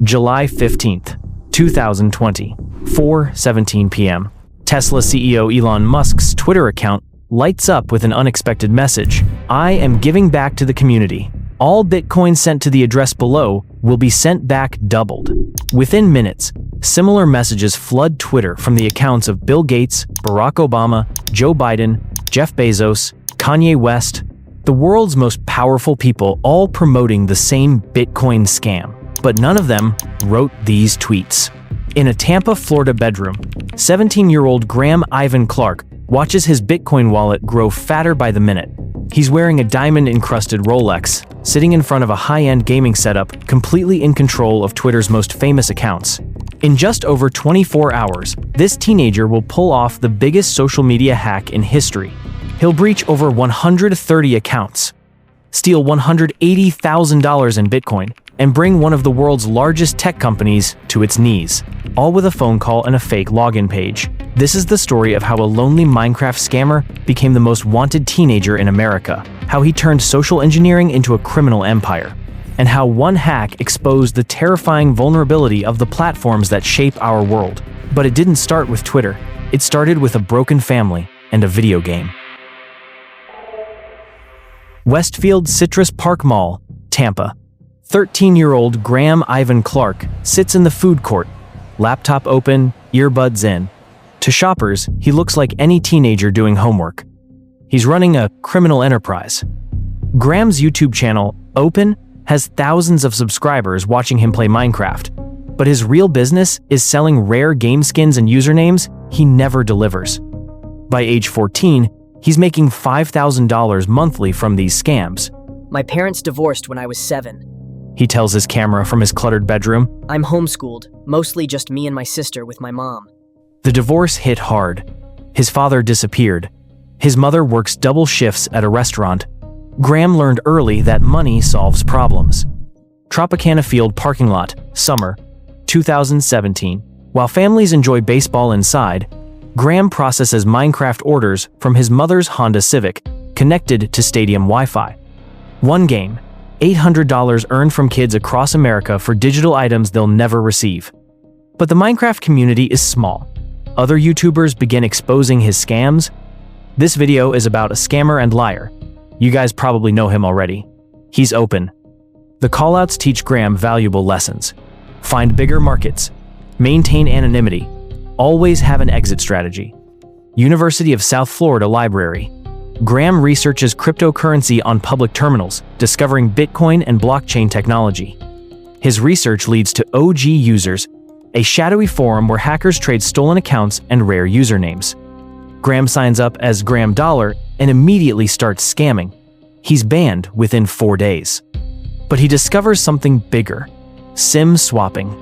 July 15th, 2020, 4:17 p.m. Tesla CEO Elon Musk's Twitter account lights up with an unexpected message. I am giving back to the community. All Bitcoin sent to the address below will be sent back doubled. Within minutes, similar messages flood Twitter from the accounts of Bill Gates, Barack Obama, Joe Biden, Jeff Bezos, Kanye West, the world's most powerful people, all promoting the same Bitcoin scam. But none of them wrote these tweets. In a Tampa, Florida bedroom, 17-year-old Graham Ivan Clark watches his Bitcoin wallet grow fatter by the minute. He's wearing a diamond-encrusted Rolex, sitting in front of a high-end gaming setup, completely in control of Twitter's most famous accounts. In just over 24 hours, this teenager will pull off the biggest social media hack in history. He'll breach over 130 accounts, steal $180,000 in Bitcoin, and bring one of the world's largest tech companies to its knees, all with a phone call and a fake login page. This is the story of how a lonely Minecraft scammer became the most wanted teenager in America, how he turned social engineering into a criminal empire, and how one hack exposed the terrifying vulnerability of the platforms that shape our world. But it didn't start with Twitter. It started with a broken family and a video game. Westfield Citrus Park Mall, Tampa. 13-year-old Graham Ivan Clark sits in the food court, laptop open, earbuds in. To shoppers, he looks like any teenager doing homework. He's running a criminal enterprise. Graham's YouTube channel, Open, has thousands of subscribers watching him play Minecraft. But his real business is selling rare game skins and usernames he never delivers. By age 14, he's making $5,000 monthly from these scams. My parents divorced when I was 7. He tells his camera from his cluttered bedroom. I'm homeschooled, mostly just me and my sister with my mom. The divorce hit hard. His father disappeared. His mother works double shifts at a restaurant. Graham learned early that money solves problems. Tropicana Field parking lot, summer, 2017. While families enjoy baseball inside, Graham processes Minecraft orders from his mother's Honda Civic, connected to stadium Wi-Fi. One game, $800 earned from kids across America for digital items they'll never receive. But the Minecraft community is small. Other YouTubers begin exposing his scams. This video is about a scammer and liar. You guys probably know him already. He's Open. The callouts teach Graham valuable lessons. Find bigger markets. Maintain anonymity. Always have an exit strategy. University of South Florida Library. Graham researches cryptocurrency on public terminals, discovering Bitcoin and blockchain technology. His research leads to OG Users, a shadowy forum where hackers trade stolen accounts and rare usernames. Graham signs up as Graham Dollar and immediately starts scamming. He's banned within 4 days. But he discovers something bigger: SIM swapping.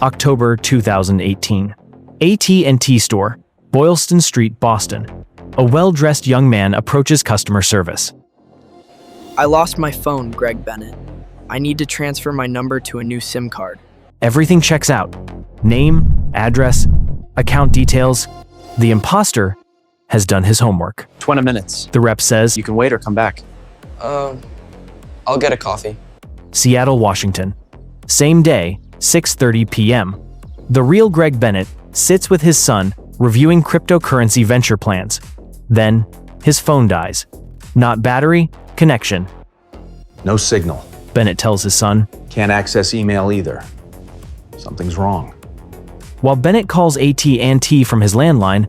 October 2018. AT&T store, Boylston Street, Boston. A well-dressed young man approaches customer service. I lost my phone, Greg Bennett. I need to transfer my number to a new SIM card. Everything checks out. Name, address, account details. The imposter has done his homework. 20 minutes. The rep says, You can wait or come back. I'll get a coffee. Seattle, Washington. Same day, 6:30 p.m. The real Greg Bennett sits with his son, reviewing cryptocurrency venture plans. Then, his phone dies. Not battery, connection. No signal. Bennett tells his son. Can't access email either. Something's wrong. While Bennett calls AT&T from his landline,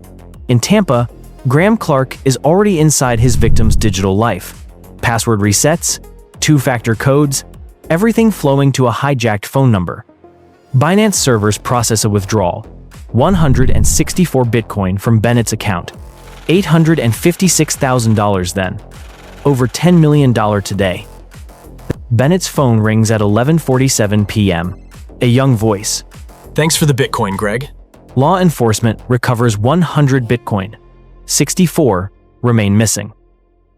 in Tampa, Graham Clark is already inside his victim's digital life. Password resets, two-factor codes, everything flowing to a hijacked phone number. Binance servers process a withdrawal, 164 Bitcoin from Bennett's account, $856,000 then, over $10 million today. Bennett's phone rings at 11:47 p.m. A young voice. Thanks for the Bitcoin, Greg. Law enforcement recovers 100 Bitcoin. 64 remain missing.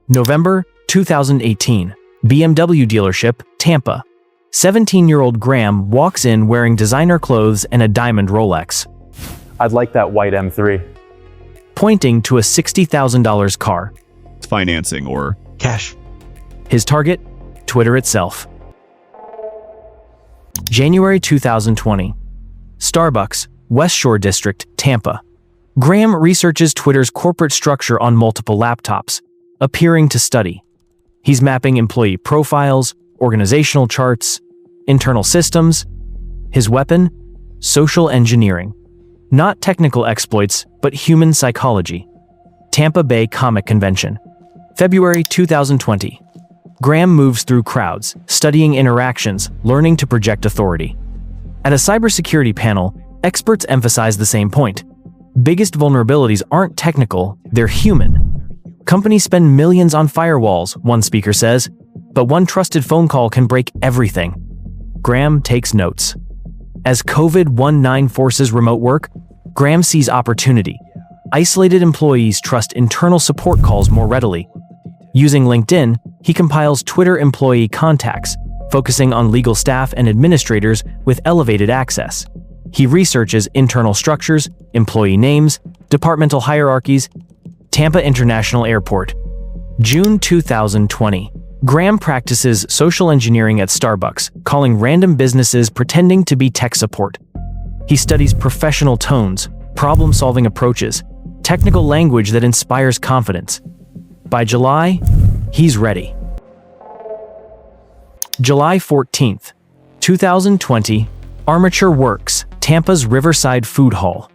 November 2018. BMW dealership, Tampa. 17-year-old Graham walks in wearing designer clothes and a diamond Rolex. I'd like that white M3. Pointing to a $60,000 car. Financing or cash. His target? Twitter itself. January 2020. Starbucks, West Shore District, Tampa. Graham researches Twitter's corporate structure on multiple laptops, appearing to study. He's mapping employee profiles, organizational charts, internal systems. His weapon? Social engineering. Not technical exploits, but human psychology. Tampa Bay Comic Convention. February 2020. Graham moves through crowds, studying interactions, learning to project authority. At a cybersecurity panel, experts emphasize the same point. Biggest vulnerabilities aren't technical, they're human. Companies spend millions on firewalls, one speaker says, but one trusted phone call can break everything. Graham takes notes. As COVID-19 forces remote work, Graham sees opportunity. Isolated employees trust internal support calls more readily. Using LinkedIn, he compiles Twitter employee contacts, focusing on legal staff and administrators with elevated access. He researches internal structures, employee names, departmental hierarchies. Tampa International Airport. June 2020. Graham practices social engineering at Starbucks, calling random businesses pretending to be tech support. He studies professional tones, problem-solving approaches, technical language that inspires confidence. By July, he's ready. July 14th, 2020, Armature Works, Tampa's Riverside Food Hall.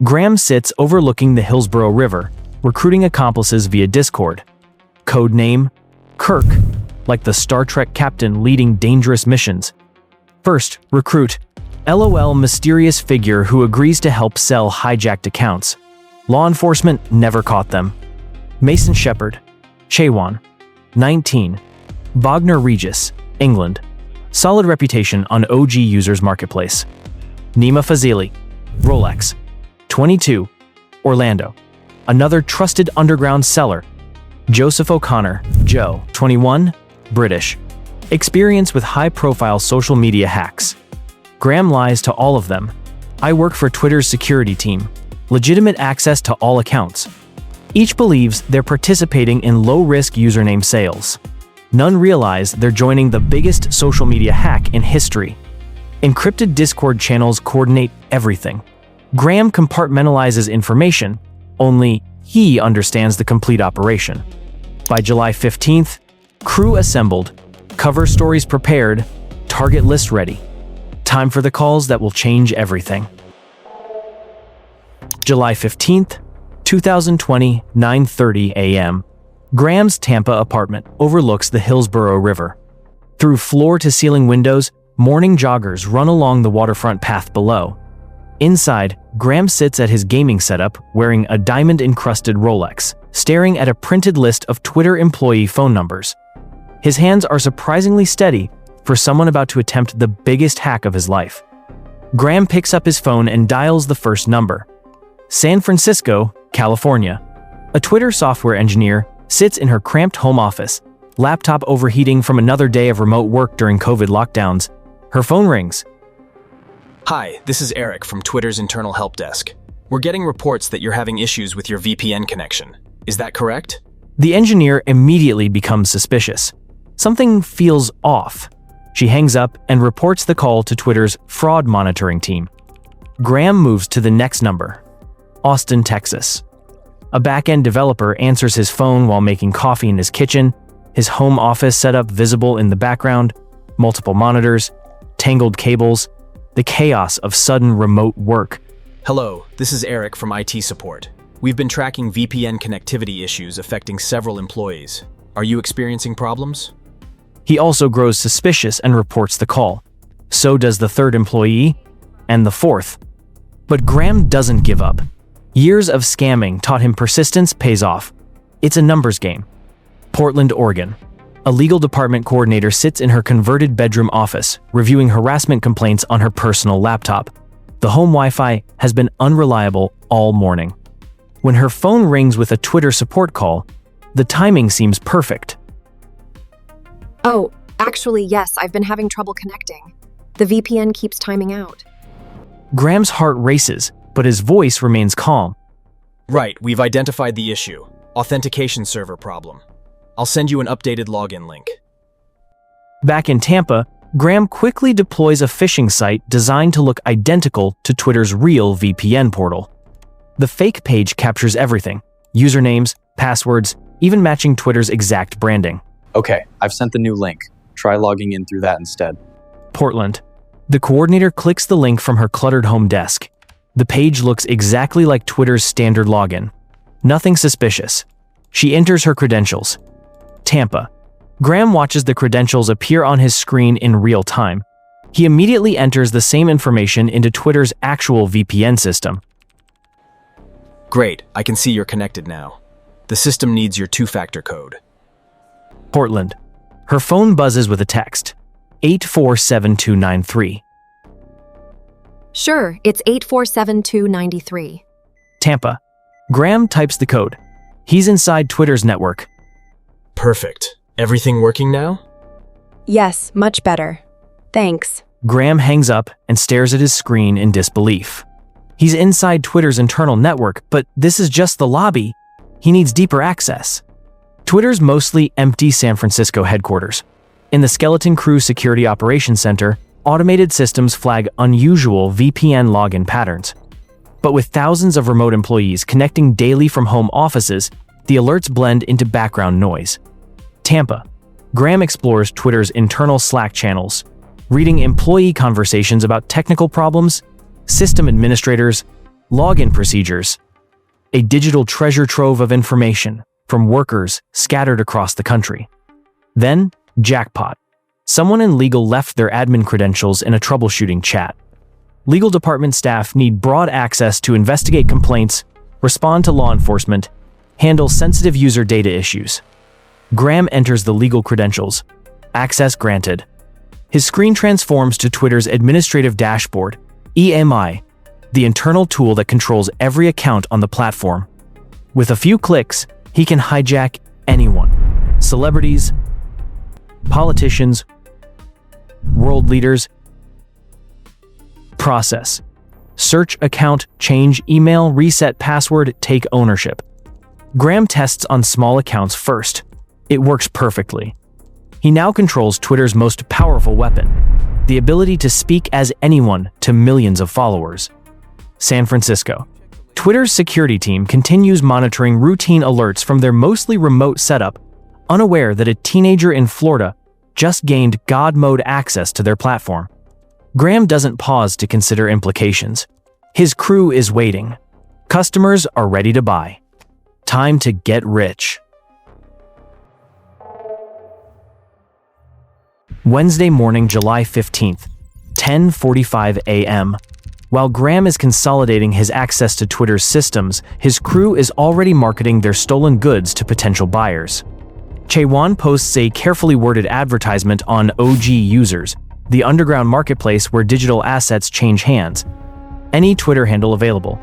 Graham sits overlooking the Hillsborough River, recruiting accomplices via Discord. Codename: Kirk, like the Star Trek captain leading dangerous missions. First, recruit: LOL mysterious figure who agrees to help sell hijacked accounts. Law enforcement never caught them. Mason Shepherd, Cheywan, 19, Wagner Regis, England. Solid reputation on OG Users Marketplace. Nima Fazili, Rolex, 22, Orlando. Another trusted underground seller. Joseph O'Connor, Joe, 21, British. Experience with high-profile social media hacks. Graham lies to all of them. I work for Twitter's security team. Legitimate access to all accounts. Each believes they're participating in low-risk username sales. None realize they're joining the biggest social media hack in history. Encrypted Discord channels coordinate everything. Graham compartmentalizes information. Only he understands the complete operation. By July 15th, crew assembled, cover stories prepared, target list ready. Time for the calls that will change everything. July 15th, 2020, 9:30 a.m. Graham's Tampa apartment overlooks the Hillsborough River. Through floor-to-ceiling windows, morning joggers run along the waterfront path below. Inside, Graham sits at his gaming setup wearing a diamond-encrusted Rolex, staring at a printed list of Twitter employee phone numbers. His hands are surprisingly steady for someone about to attempt the biggest hack of his life. Graham picks up his phone and dials the first number. San Francisco, California. A Twitter software engineer sits in her cramped home office, laptop overheating from another day of remote work during COVID lockdowns. Her phone rings. Hi, this is Eric from Twitter's internal help desk. We're getting reports that you're having issues with your VPN connection. Is that correct? The engineer immediately becomes suspicious. Something feels off. She hangs up and reports the call to Twitter's fraud monitoring team. Graham moves to the next number. Austin, Texas. A back-end developer answers his phone while making coffee in his kitchen, his home office setup visible in the background, multiple monitors, tangled cables, the chaos of sudden remote work. Hello, this is Eric from IT support. We've been tracking VPN connectivity issues affecting several employees. Are you experiencing problems? He also grows suspicious and reports the call. So does the third employee, and the fourth. But Graham doesn't give up. Years of scamming taught him persistence pays off. It's a numbers game. Portland, Oregon. A legal department coordinator sits in her converted bedroom office, reviewing harassment complaints on her personal laptop. The home Wi-Fi has been unreliable all morning. When her phone rings with a Twitter support call, the timing seems perfect. Oh, actually, yes, I've been having trouble connecting. The VPN keeps timing out. Graham's heart races, but his voice remains calm. Right, we've identified the issue. Authentication server problem. I'll send you an updated login link. Back in Tampa, Graham quickly deploys a phishing site designed to look identical to Twitter's real VPN portal. The fake page captures everything: usernames, passwords, even matching Twitter's exact branding. Okay, I've sent the new link. Try logging in through that instead. Portland. The coordinator clicks the link from her cluttered home desk. The page looks exactly like Twitter's standard login. Nothing suspicious. She enters her credentials. Tampa. Graham watches the credentials appear on his screen in real time. He immediately enters the same information into Twitter's actual VPN system. Great, I can see you're connected now. The system needs your two-factor code. Portland. Her phone buzzes with a text. 847293. Sure, it's 847293. Tampa. Graham types the code. He's inside Twitter's network. Perfect. Everything working now? Yes, much better. Thanks. Graham hangs up and stares at his screen in disbelief. He's inside Twitter's internal network, but this is just the lobby. He needs deeper access. Twitter's mostly empty San Francisco headquarters. In the Skeleton Crew Security Operations Center, automated systems flag unusual VPN login patterns. But with thousands of remote employees connecting daily from home offices, the alerts blend into background noise. Tampa. Graham explores Twitter's internal Slack channels, reading employee conversations about technical problems, system administrators, login procedures. A digital treasure trove of information from workers scattered across the country. Then, jackpot. Someone in legal left their admin credentials in a troubleshooting chat. Legal department staff need broad access to investigate complaints, respond to law enforcement, handle sensitive user data issues. Graham enters the legal credentials. Access granted. His screen transforms to Twitter's administrative dashboard, EMI, the internal tool that controls every account on the platform. With a few clicks, he can hijack anyone. Celebrities, politicians, world leaders. Process. Search account, change email, reset password, take ownership. Graham tests on small accounts first. It works perfectly. He now controls Twitter's most powerful weapon, the ability to speak as anyone to millions of followers. San Francisco. Twitter's security team continues monitoring routine alerts from their mostly remote setup, unaware that a teenager in Florida just gained God mode access to their platform. Graham doesn't pause to consider implications. His crew is waiting. Customers are ready to buy. Time to get rich. Wednesday morning, July 15th, 10:45 a.m. While Graham is consolidating his access to Twitter's systems, his crew is already marketing their stolen goods to potential buyers. Chaewon posts a carefully worded advertisement on OG Users, the underground marketplace where digital assets change hands. Any Twitter handle available.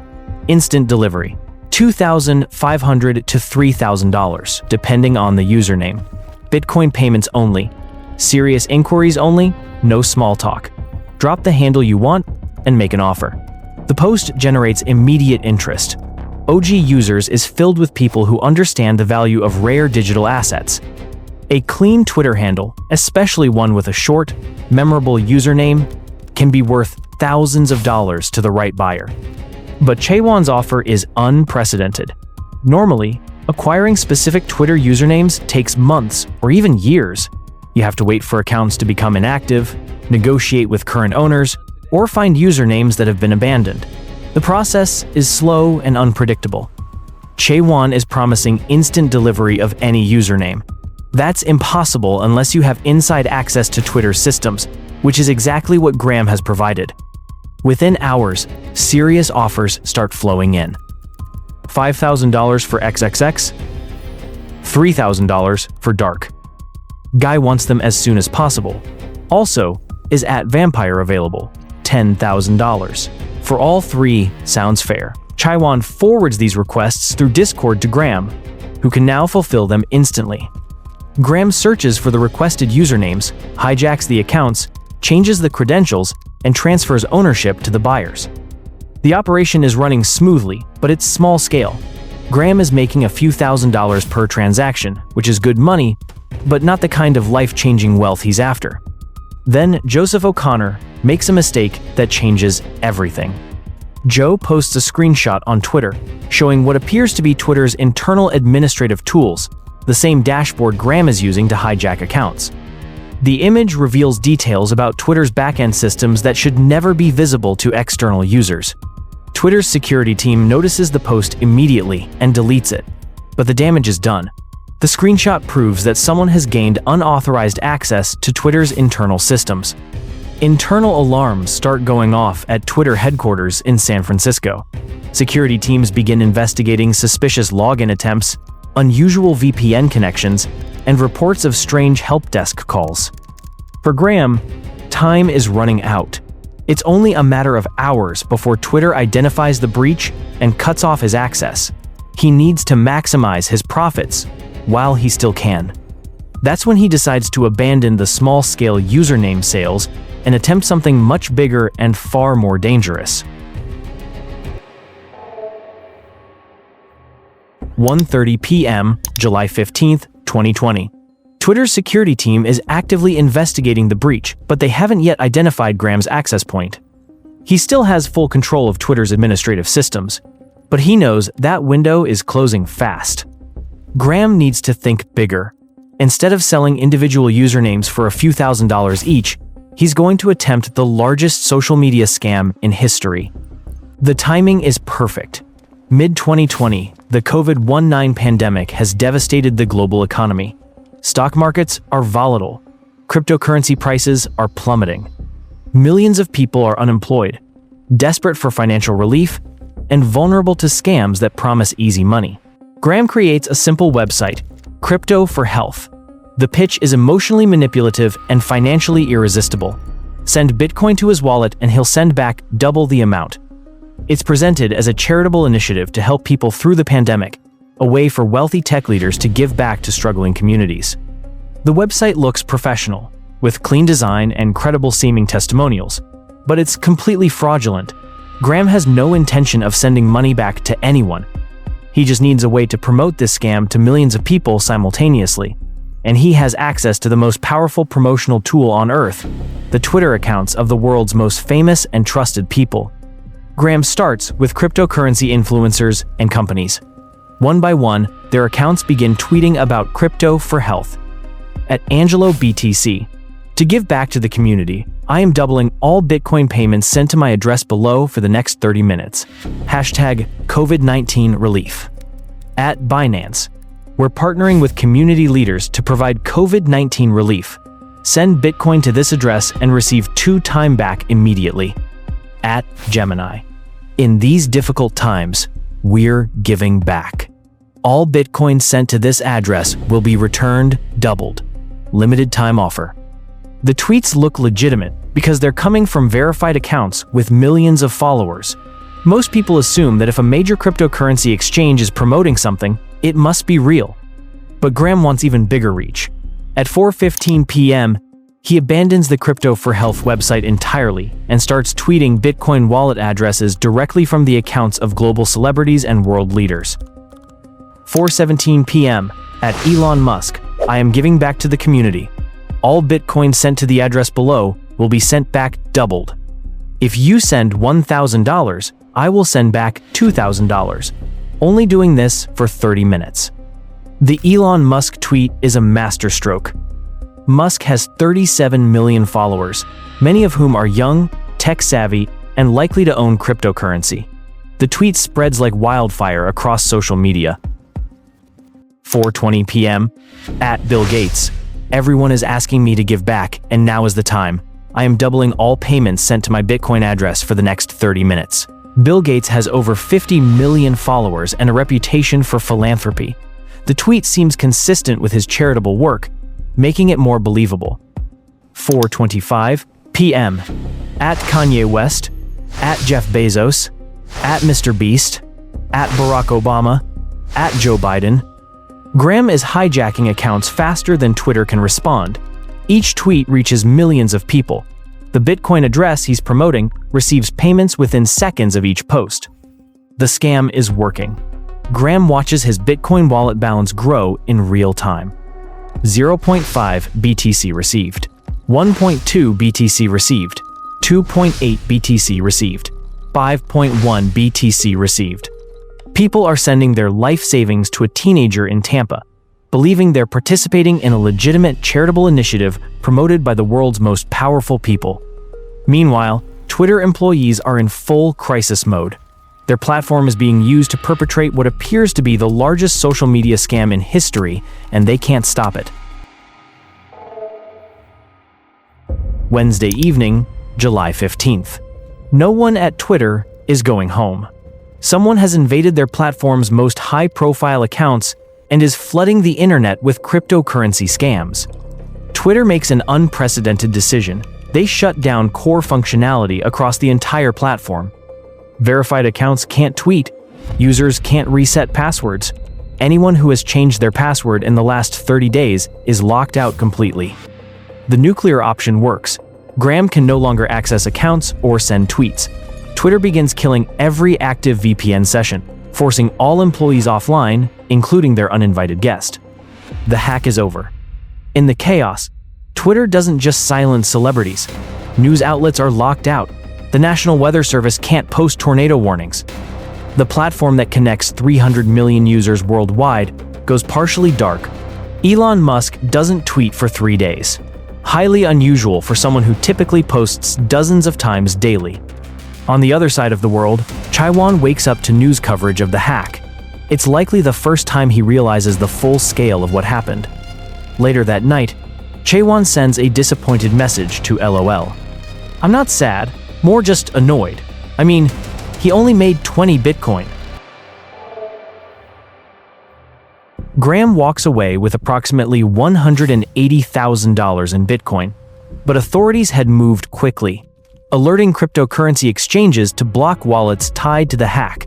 Instant delivery. $2,500 to $3,000, depending on the username. Bitcoin payments only. Serious inquiries only, no small talk. Drop the handle you want and make an offer. The post generates immediate interest. OG Users is filled with people who understand the value of rare digital assets. A clean Twitter handle, especially one with a short, memorable username, can be worth thousands of dollars to the right buyer. But Chaewon's offer is unprecedented. Normally, acquiring specific Twitter usernames takes months or even years. You have to wait for accounts to become inactive, negotiate with current owners, or find usernames that have been abandoned. The process is slow and unpredictable. Chaewon is promising instant delivery of any username. That's impossible unless you have inside access to Twitter's systems, which is exactly what Graham has provided. Within hours, serious offers start flowing in. $5,000 for XXX, $3,000 for Dark. Guy wants them as soon as possible. Also, is at Vampire available? $10,000. For all three, sounds fair. Chaewon forwards these requests through Discord to Graham, who can now fulfill them instantly. Graham searches for the requested usernames, hijacks the accounts, changes the credentials, and transfers ownership to the buyers. The operation is running smoothly, but it's small scale. Graham is making a few $1,000s per transaction, which is good money, but not the kind of life-changing wealth he's after. Then Joseph O'Connor makes a mistake that changes everything. Joe posts a screenshot on Twitter showing what appears to be Twitter's internal administrative tools, the same dashboard Graham is using to hijack accounts. The image reveals details about Twitter's backend systems that should never be visible to external users. Twitter's security team notices the post immediately and deletes it, but the damage is done. The screenshot proves that someone has gained unauthorized access to Twitter's internal systems. Internal alarms start going off at Twitter headquarters in San Francisco. Security teams begin investigating suspicious login attempts, unusual VPN connections, and reports of strange help desk calls. For Graham, time is running out. It's only a matter of hours before Twitter identifies the breach and cuts off his access. He needs to maximize his profits while he still can. That's when he decides to abandon the small-scale username sales and attempt something much bigger and far more dangerous. 1:30 p.m., July 15th, 2020. Twitter's security team is actively investigating the breach, but they haven't yet identified Graham's access point. He still has full control of Twitter's administrative systems, but he knows that window is closing fast. Graham needs to think bigger. Instead of selling individual usernames for a few $1,000s each, he's going to attempt the largest social media scam in history. The timing is perfect. Mid-2020, the COVID-19 pandemic has devastated the global economy. Stock markets are volatile. Cryptocurrency prices are plummeting. Millions of people are unemployed, desperate for financial relief, and vulnerable to scams that promise easy money. Graham creates a simple website, Crypto for Health. The pitch is emotionally manipulative and financially irresistible. Send Bitcoin to his wallet and he'll send back double the amount. It's presented as a charitable initiative to help people through the pandemic, a way for wealthy tech leaders to give back to struggling communities. The website looks professional, with clean design and credible-seeming testimonials, but it's completely fraudulent. Graham has no intention of sending money back to anyone. He just needs a way to promote this scam to millions of people simultaneously, and he has access to the most powerful promotional tool on Earth, the Twitter accounts of the world's most famous and trusted people. Graham starts with cryptocurrency influencers and companies. One by one, their accounts begin tweeting about crypto for health. At Angelo BTC, to give back to the community, I am doubling all Bitcoin payments sent to my address below for the next 30 minutes. Hashtag COVID-19 relief. At Binance, we're partnering with community leaders to provide COVID-19 relief. Send Bitcoin to this address and receive 2 times back immediately. At Gemini, in these difficult times, we're giving back. All Bitcoin sent to this address will be returned doubled. Limited time offer. The tweets look legitimate because they're coming from verified accounts with millions of followers. Most people assume that if a major cryptocurrency exchange is promoting something, it must be real. But Graham wants even bigger reach. At 4:15 p.m., he abandons the Crypto for Health website entirely and starts tweeting Bitcoin wallet addresses directly from the accounts of global celebrities and world leaders. 4:17 p.m. At Elon Musk, I am giving back to the community. All Bitcoin sent to the address below will be sent back doubled. If you send $1,000, I will send back $2,000. Only doing this for 30 minutes. The Elon Musk tweet is a masterstroke. Musk has 37 million followers, many of whom are young, tech-savvy, and likely to own cryptocurrency. The tweet spreads like wildfire across social media. 4:20 p.m. At Bill Gates, everyone is asking me to give back, and now is the time. I am doubling all payments sent to my Bitcoin address for the next 30 minutes. Bill Gates has over 50 million followers and a reputation for philanthropy. The tweet seems consistent with his charitable work, making it more believable. 4:25 p.m. At Kanye West, at Jeff Bezos, at Mr. Beast, at Barack Obama, at Joe Biden. Graham is hijacking accounts faster than Twitter can respond. Each tweet reaches millions of people. The Bitcoin address he's promoting receives payments within seconds of each post. The scam is working. Graham watches his Bitcoin wallet balance grow in real time. 0.5 BTC received. 1.2 BTC received, 2.8 BTC received, 5.1 BTC received. People are sending their life savings to a teenager in Tampa, believing they're participating in a legitimate charitable initiative promoted by the world's most powerful people. Meanwhile, Twitter employees are in full crisis mode. Their platform is being used to perpetrate what appears to be the largest social media scam in history, and they can't stop it. Wednesday evening, July 15th. No one at Twitter is going home. Someone has invaded their platform's most high-profile accounts and is flooding the internet with cryptocurrency scams. Twitter makes an unprecedented decision. They shut down core functionality across the entire platform. Verified accounts can't tweet. Users can't reset passwords. Anyone who has changed their password in the last 30 days is locked out completely. The nuclear option works. Graham can no longer access accounts or send tweets. Twitter begins killing every active VPN session, forcing all employees offline, including their uninvited guest. The hack is over. In the chaos, Twitter doesn't just silence celebrities. News outlets are locked out. The National Weather Service can't post tornado warnings. The platform that connects 300 million users worldwide goes partially dark. Elon Musk doesn't tweet for 3 days. Highly unusual for someone who typically posts dozens of times daily. On the other side of the world, Chaiwan wakes up to news coverage of the hack. It's likely the first time he realizes the full scale of what happened. Later that night, Chaiwan sends a disappointed message to LOL. "I'm not sad, more just annoyed. I mean, he only made 20 Bitcoin." Graham walks away with approximately $180,000 in Bitcoin, but authorities had moved quickly, alerting cryptocurrency exchanges to block wallets tied to the hack.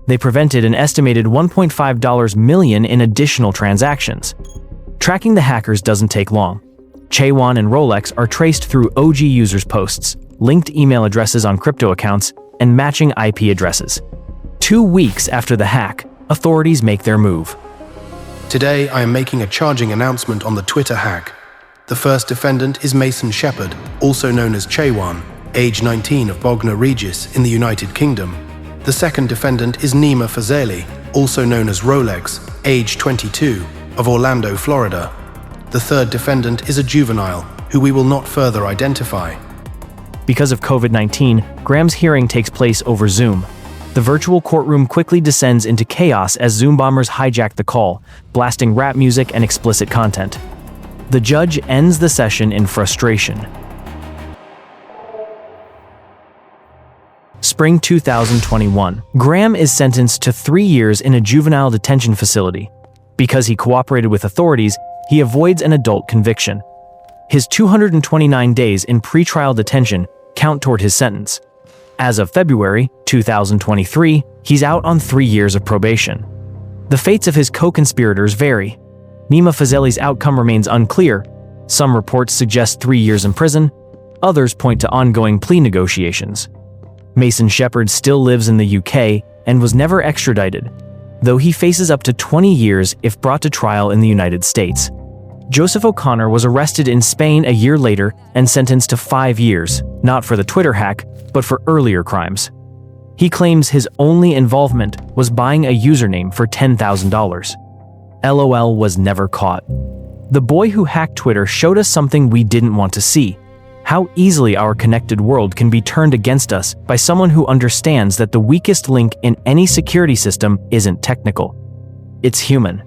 They prevented an estimated $1.5 million in additional transactions. Tracking the hackers doesn't take long. Chaiwan and Rolex are traced through OG users' posts, linked email addresses on crypto accounts, and matching IP addresses. 2 weeks after the hack, authorities make their move. Today, I am making a charging announcement on the Twitter hack. The first defendant is Mason Shepherd, also known as Chaiwan, age 19 of Bognor Regis in the United Kingdom. The second defendant is Nima Fazeli, also known as Rolex, age 22, of Orlando, Florida. The third defendant is a juvenile, who we will not further identify. Because of COVID-19, Graham's hearing takes place over Zoom. The virtual courtroom quickly descends into chaos as Zoom bombers hijack the call, blasting rap music and explicit content. The judge ends the session in frustration. Spring 2021. Graham is sentenced to 3 years in a juvenile detention facility. Because he cooperated with authorities, he avoids an adult conviction. His 229 days in pretrial detention count toward his sentence. As of February 2023, he's out on 3 years of probation. The fates of his co-conspirators vary. Nima Fazeli's outcome remains unclear. Some reports suggest 3 years in prison, others point to ongoing plea negotiations. Mason Shepherd still lives in the UK and was never extradited, though he faces up to 20 years if brought to trial in the United States. Joseph O'Connor was arrested in Spain a year later and sentenced to 5 years, not for the Twitter hack, but for earlier crimes. He claims his only involvement was buying a username for $10,000. LOL was never caught. The boy who hacked Twitter showed us something we didn't want to see: how easily our connected world can be turned against us by someone who understands that the weakest link in any security system isn't technical. It's human.